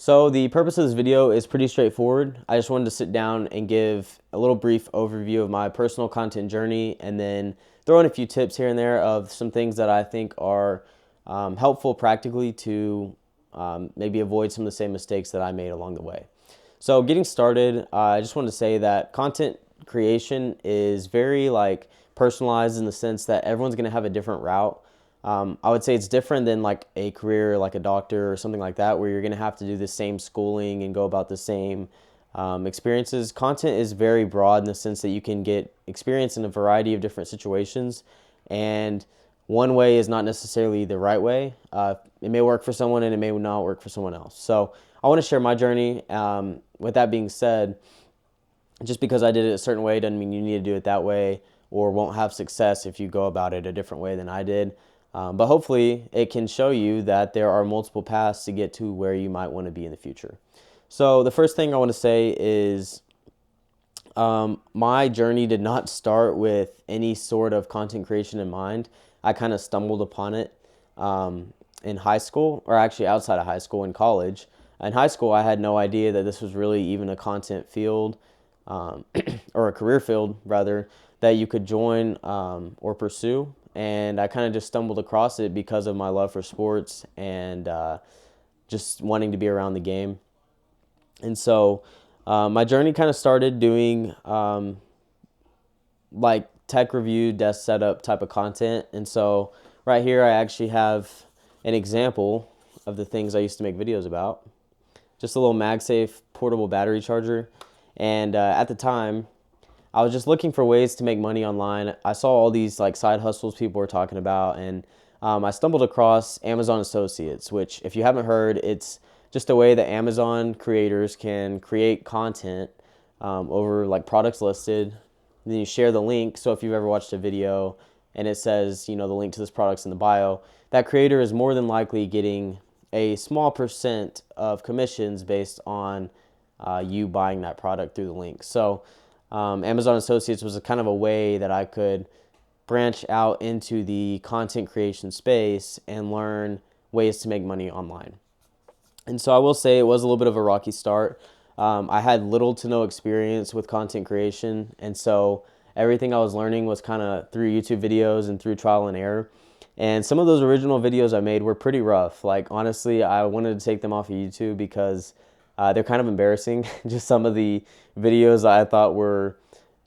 So the purpose of this video is pretty straightforward. I just wanted to sit down and give a little brief overview of my personal content journey and then throw in a few tips here and there of some things that I think are helpful practically to maybe avoid some of the same mistakes that I made along the way. So getting started, I just wanted to say that content creation is very personalized in the sense that everyone's going to have a different route. I would say it's different than like a career like a doctor or something like that, where you're going to have to do the same schooling and go about the same experiences. Content is very broad in the sense that you can get experience in a variety of different situations, and one way is not necessarily the right way. It may work for someone and it may not work for someone else. So I want to share my journey. With that being said, just because I did it a certain way doesn't mean you need to do it that way, or won't have success if you go about it a different way than I did. But hopefully it can show you that there are multiple paths to get to where you might want to be in the future. So the first thing I want to say is my journey did not start with any sort of content creation in mind. I kind of stumbled upon it in high school, or actually outside of high school, in college. In high school, I had no idea that this was really even a content field, or a career field rather, that you could join or pursue. And I kind of just stumbled across it because of my love for sports and just wanting to be around the game. And so my journey kind of started doing like tech review, desk setup type of content. And so right here, I actually have an example of the things I used to make videos about. Just a little MagSafe portable battery charger. And at the time, I was just looking for ways to make money online. I saw all these like side hustles people were talking about, and I stumbled across Amazon Associates, which, if you haven't heard, it's just a way that Amazon creators can create content over like products listed. Then you share the link. So if you've ever watched a video and it says, the link to this product's in the bio, that creator is more than likely getting a small percent of commissions based on you buying that product through the link. So Amazon Associates was a kind of a way that I could branch out into the content creation space and learn ways to make money online. And so I will say it was a little bit of a rocky start. I had little to no experience with content creation, and so everything I was learning was kind of through YouTube videos and through trial and error. And some of those original videos I made were pretty rough. Like, honestly, I wanted to take them off of YouTube because they're kind of embarrassing. Just some of the videos I thought were,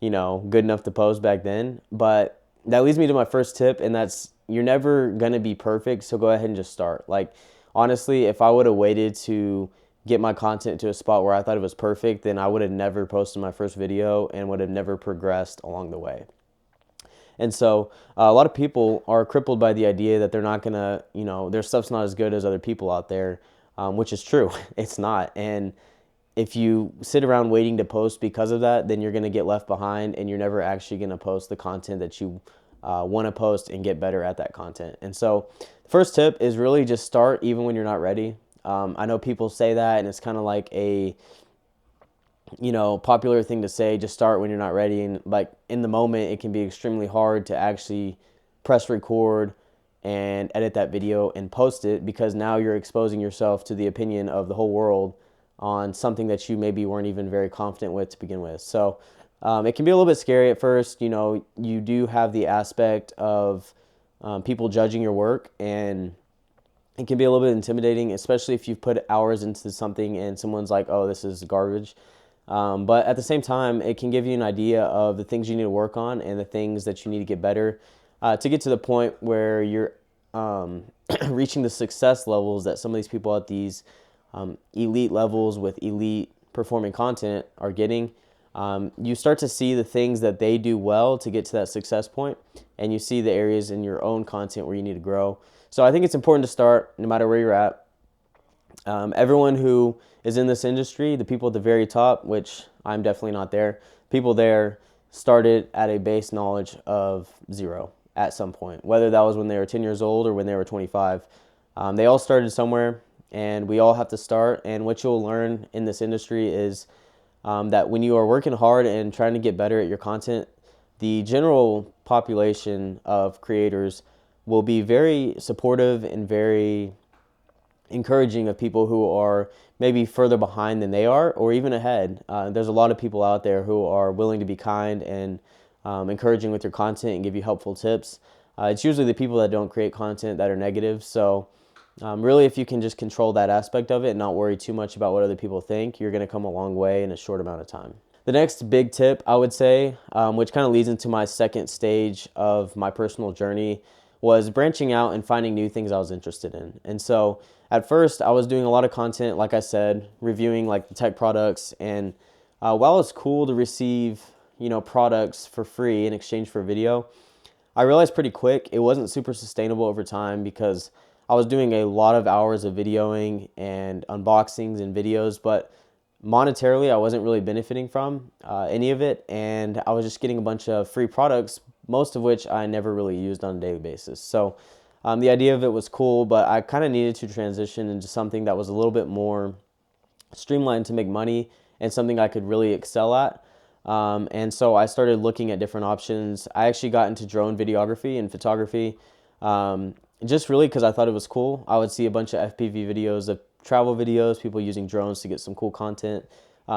good enough to post back then. But that leads me to my first tip, and that's, you're never going to be perfect, so go ahead and just start. Like, honestly, if I would have waited to get my content to a spot where I thought it was perfect, then I would have never posted my first video and would have never progressed along the way. And so a lot of people are crippled by the idea that they're not going to, their stuff's not as good as other people out there, which is true. It's not. And if you sit around waiting to post because of that, then you're going to get left behind, and you're never actually going to post the content that you want to post and get better at that content. And so the first tip is really just start even when you're not ready. I know people say that, and it's kind of like a popular thing to say, just start when you're not ready. And like in the moment, it can be extremely hard to actually press record and edit that video and post it, because now you're exposing yourself to the opinion of the whole world on something that you maybe weren't even very confident with to begin with. So it can be a little bit scary at first. You do have the aspect of people judging your work, and it can be a little bit intimidating, especially if you've put hours into something and someone's like, oh, this is garbage. But at the same time, it can give you an idea of the things you need to work on and the things that you need to get better to get to the point where you're reaching the success levels that some of these people at these elite levels with elite performing content are getting. You start to see the things that they do well to get to that success point, and you see the areas in your own content where you need to grow. So I think it's important to start no matter where you're at. Everyone who is in this industry, the people at the very top, which I'm definitely not there, people there started at a base knowledge of zero at some point, whether that was when they were 10 years old or when they were 25. They all started somewhere, and we all have to start. And what you'll learn in this industry is that when you are working hard and trying to get better at your content, the general population of creators will be very supportive and very encouraging of people who are maybe further behind than they are, or even ahead. There's a lot of people out there who are willing to be kind and encouraging with your content and give you helpful tips. It's usually the people that don't create content that are negative. So really, if you can just control that aspect of it and not worry too much about what other people think, you're going to come a long way in a short amount of time. The next big tip, I would say, which kind of leads into my second stage of my personal journey, was branching out and finding new things I was interested in. And so at first, I was doing a lot of content, like I said, reviewing like the tech products. And while it's cool to receive, products for free in exchange for video, I realized pretty quick it wasn't super sustainable over time, because I was doing a lot of hours of videoing and unboxings and videos, but monetarily I wasn't really benefiting from any of it, and I was just getting a bunch of free products, most of which I never really used on a daily basis. So the idea of it was cool, but I kind of needed to transition into something that was a little bit more streamlined to make money and something I could really excel at. And so I started looking at different options. I actually got into drone videography and photography, just really because I thought it was cool. I would see a bunch of FPV videos, of travel videos, people using drones to get some cool content.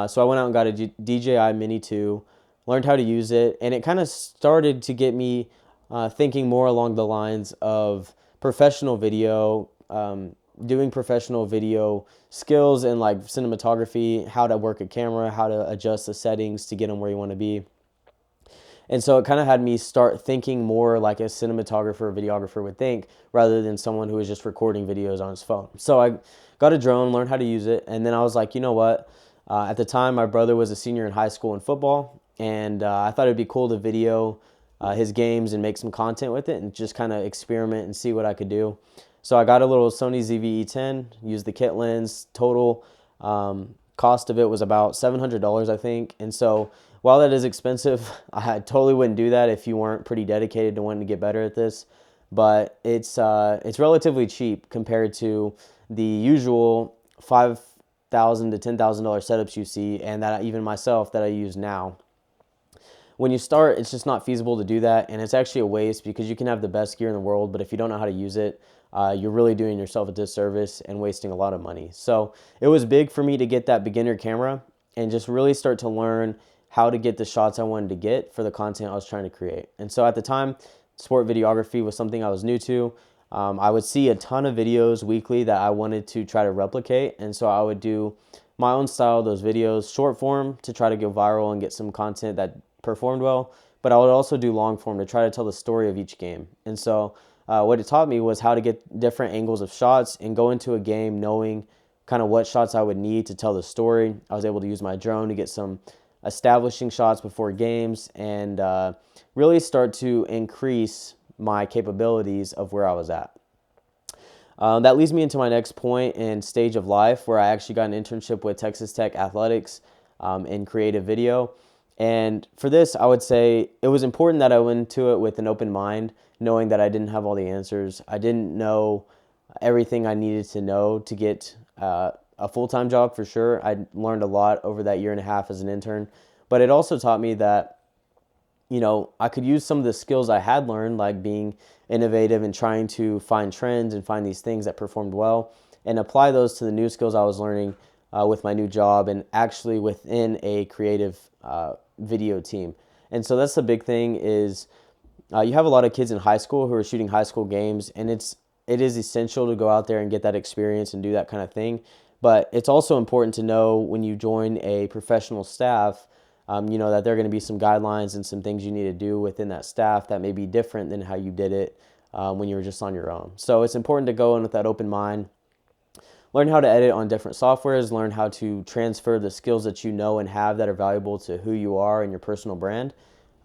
So I went out and got a DJI Mini 2, learned how to use it, and it kind of started to get me thinking more along the lines of professional video, doing professional video skills and like cinematography, how to work a camera, how to adjust the settings to get them where you want to be. And so it kind of had me start thinking more like a cinematographer or videographer would think, rather than someone who was just recording videos on his phone. So I got a drone, learned how to use it, and then I was like, you know what? At the time, my brother was a senior in high school in football, and I thought it'd be cool to video his games and make some content with it and just kind of experiment and see what I could do. So I got a little Sony ZV-E10, used the kit lens. Total cost of it was about $700, I think. And so while that is expensive, I totally wouldn't do that if you weren't pretty dedicated to wanting to get better at this. But it's relatively cheap compared to the usual $5,000 to $10,000 setups you see, and that even myself that I use now. When you start, it's just not feasible to do that, and it's actually a waste, because you can have the best gear in the world, but if you don't know how to use it, you're really doing yourself a disservice and wasting a lot of money. So it was big for me to get that beginner camera and just really start to learn how to get the shots I wanted to get for the content I was trying to create. And so at the time, sport videography was something I was new to. I would see a ton of videos weekly that I wanted to try to replicate, and so I would do my own style of those videos, short form to try to go viral and get some content that performed well, but I would also do long form to try to tell the story of each game. And so what it taught me was how to get different angles of shots and go into a game knowing kind of what shots I would need to tell the story. I was able to use my drone to get some establishing shots before games and really start to increase my capabilities of where I was at. That leads me into my next point and stage of life, where I actually got an internship with Texas Tech Athletics in creative video. And for this, I would say it was important that I went into it with an open mind, knowing that I didn't have all the answers. I didn't know everything I needed to know to get a full-time job for sure. I learned a lot over that year and a half as an intern, but it also taught me that, I could use some of the skills I had learned, like being innovative and trying to find trends and find these things that performed well, and apply those to the new skills I was learning with my new job and actually within a creative video team. And so that's the big thing is you have a lot of kids in high school who are shooting high school games, and it is essential to go out there and get that experience and do that kind of thing. But it's also important to know when you join a professional staff, that there are going to be some guidelines and some things you need to do within that staff that may be different than how you did it when you were just on your own. So it's important to go in with that open mind, learn how to edit on different softwares, learn how to transfer the skills that you know and have that are valuable to who you are and your personal brand,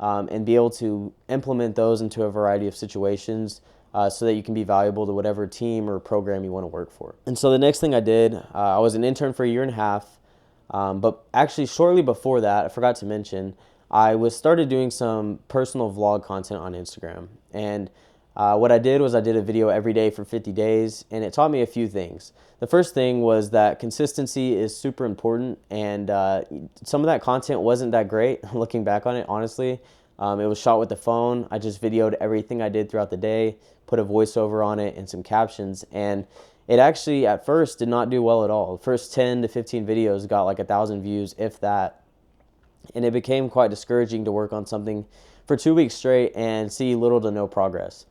and be able to implement those into a variety of situations so that you can be valuable to whatever team or program you want to work for. And so the next thing I did, I was an intern for a year and a half, but actually shortly before that, I forgot to mention, I started doing some personal vlog content on Instagram. And what I did was I did a video every day for 50 days, and it taught me a few things. The first thing was that consistency is super important, and some of that content wasn't that great, looking back on it, honestly. It was shot with the phone. I just videoed everything I did throughout the day, put a voiceover on it and some captions, and it actually at first did not do well at all. The first 10 to 15 videos got like 1,000 views, if that. And it became quite discouraging to work on something for 2 weeks straight and see little to no progress.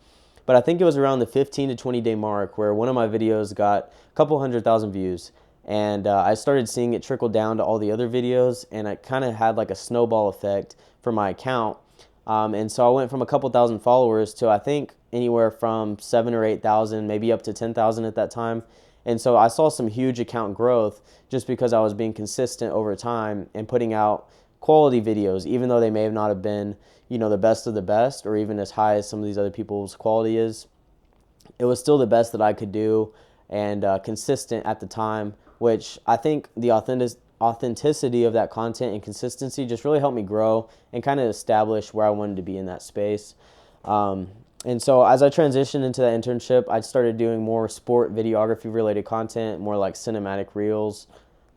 But I think it was around the 15 to 20 day mark where one of my videos got a couple 100,000 views. And I started seeing it trickle down to all the other videos, and it kind of had like a snowball effect for my account. And so I went from a couple thousand followers to, I think, anywhere from 7 or 8,000, maybe up to 10,000 at that time. And so I saw some huge account growth just because I was being consistent over time and putting out quality videos, even though they may have not have been, the best of the best or even as high as some of these other people's quality is. It was still the best that I could do and consistent at the time, which I think the authenticity of that content and consistency just really helped me grow and kind of establish where I wanted to be in that space. And so as I transitioned into that internship, I started doing more sport videography related content, more like cinematic reels,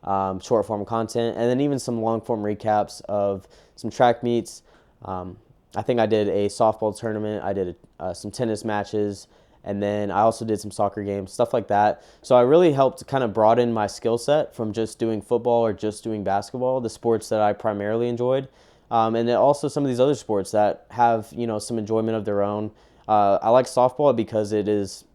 short form content, and then even some long form recaps of some track meets. I think I did a softball tournament. I did some tennis matches, and then I also did some soccer games, stuff like that. So I really helped kind of broaden my skill set from just doing football or just doing basketball, the sports that I primarily enjoyed. And then also some of these other sports that have, some enjoyment of their own. I like softball because it is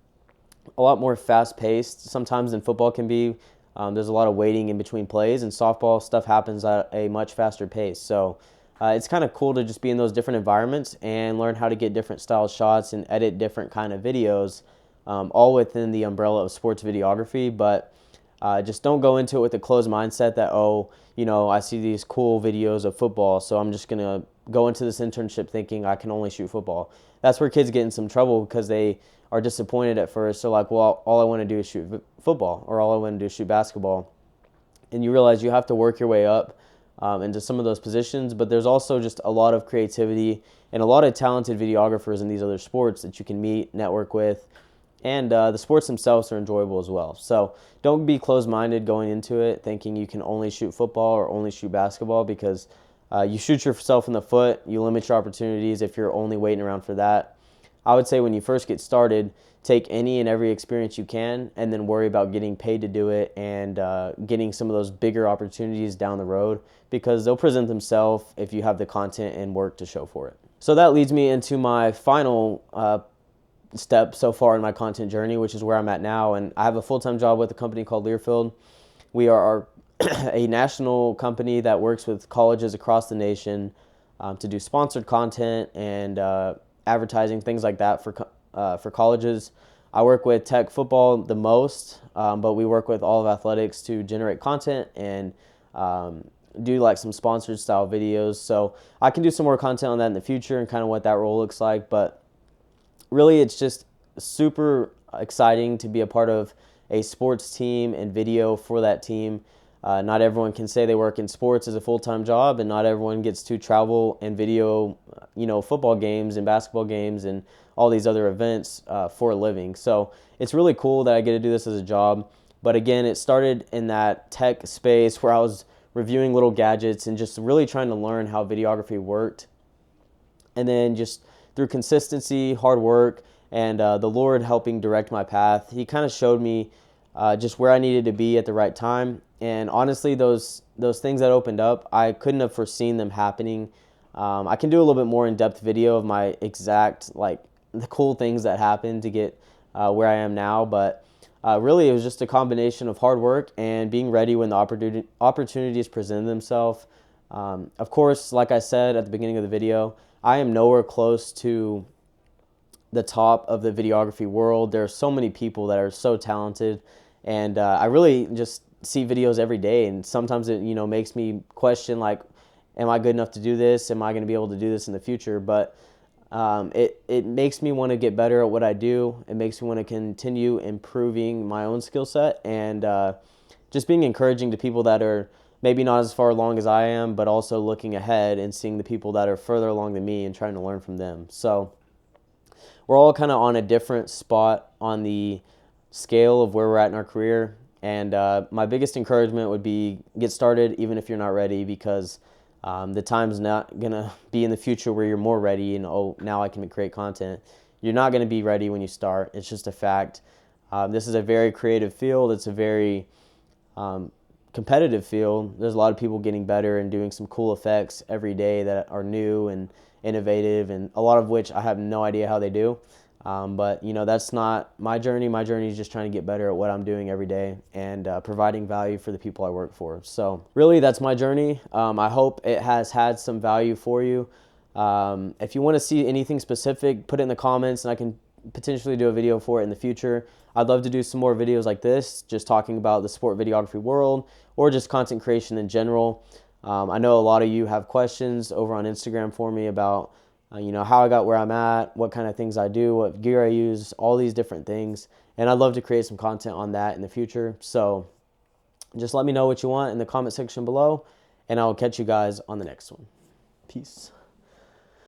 a lot more fast-paced sometimes than football can be. There's a lot of waiting in between plays, and softball stuff happens at a much faster pace. So it's kind of cool to just be in those different environments and learn how to get different style shots and edit different kind of videos, all within the umbrella of sports videography. But just don't go into it with a closed mindset that, I see these cool videos of football, so I'm just going to go into this internship thinking I can only shoot football. That's where kids get in some trouble because they are disappointed at first. They're like, well, all I want to do is shoot football, or all I want to do is shoot basketball. And you realize you have to work your way up into some of those positions, but there's also just a lot of creativity and a lot of talented videographers in these other sports that you can meet, network with, and the sports themselves are enjoyable as well. So don't be closed-minded going into it thinking you can only shoot football or only shoot basketball, because you shoot yourself in the foot, you limit your opportunities if you're only waiting around for that. I would say when you first get started, take any and every experience you can and then worry about getting paid to do it and getting some of those bigger opportunities down the road, because they'll present themselves if you have the content and work to show for it. So that leads me into my final step so far in my content journey, which is where I'm at now. And I have a full-time job with a company called Learfield. We are a national company that works with colleges across the nation to do sponsored content and advertising, things like that for colleges. I work with tech football the most, but we work with all of athletics to generate content and do like some sponsored style videos. So I can do some more content on that in the future and kind of what that role looks like. But really, it's just super exciting to be a part of a sports team and video for that team. Not everyone can say they work in sports as a full-time job, and not everyone gets to travel and video, football games and basketball games and all these other events for a living. So it's really cool that I get to do this as a job. But again, it started in that tech space where I was reviewing little gadgets and just really trying to learn how videography worked. And then just through consistency, hard work, and the Lord helping direct my path, He kind of showed me just where I needed to be at the right time. And honestly, those things that opened up, I couldn't have foreseen them happening. I can do a little bit more in-depth video of my exact, the cool things that happened to get where I am now. But really, it was just a combination of hard work and being ready when the opportunities present themselves. Of course, like I said at the beginning of the video, I am nowhere close to the top of the videography world. There are so many people that are so talented, and I really just see videos every day, and sometimes it makes me question, like, am I good enough to do this? Am I going to be able to do this in the future? But it makes me want to get better at what I do. It makes me want to continue improving my own skill set, and just being encouraging to people that are maybe not as far along as I am, but also looking ahead and seeing the people that are further along than me and trying to learn from them. So we're all kind of on a different spot on the scale of where we're at in our career. And my biggest encouragement would be get started even if you're not ready, because the time's not going to be in the future where you're more ready and, now I can create content. You're not going to be ready when you start. It's just a fact. This is a very creative field. It's a very competitive field. There's a lot of people getting better and doing some cool effects every day that are new and innovative, and a lot of which I have no idea how they do. But that's not my journey. My journey is just trying to get better at what I'm doing every day and providing value for the people I work for. So really, that's my journey. I hope it has had some value for you. If you want to see anything specific, put it in the comments and I can potentially do a video for it in the future. I'd love to do some more videos like this, just talking about the sport videography world or just content creation in general. I know a lot of you have questions over on Instagram for me about how I got where I'm at, what kind of things I do, what gear I use, all these different things. And I'd love to create some content on that in the future. So just let me know what you want in the comment section below, and I'll catch you guys on the next one. Peace.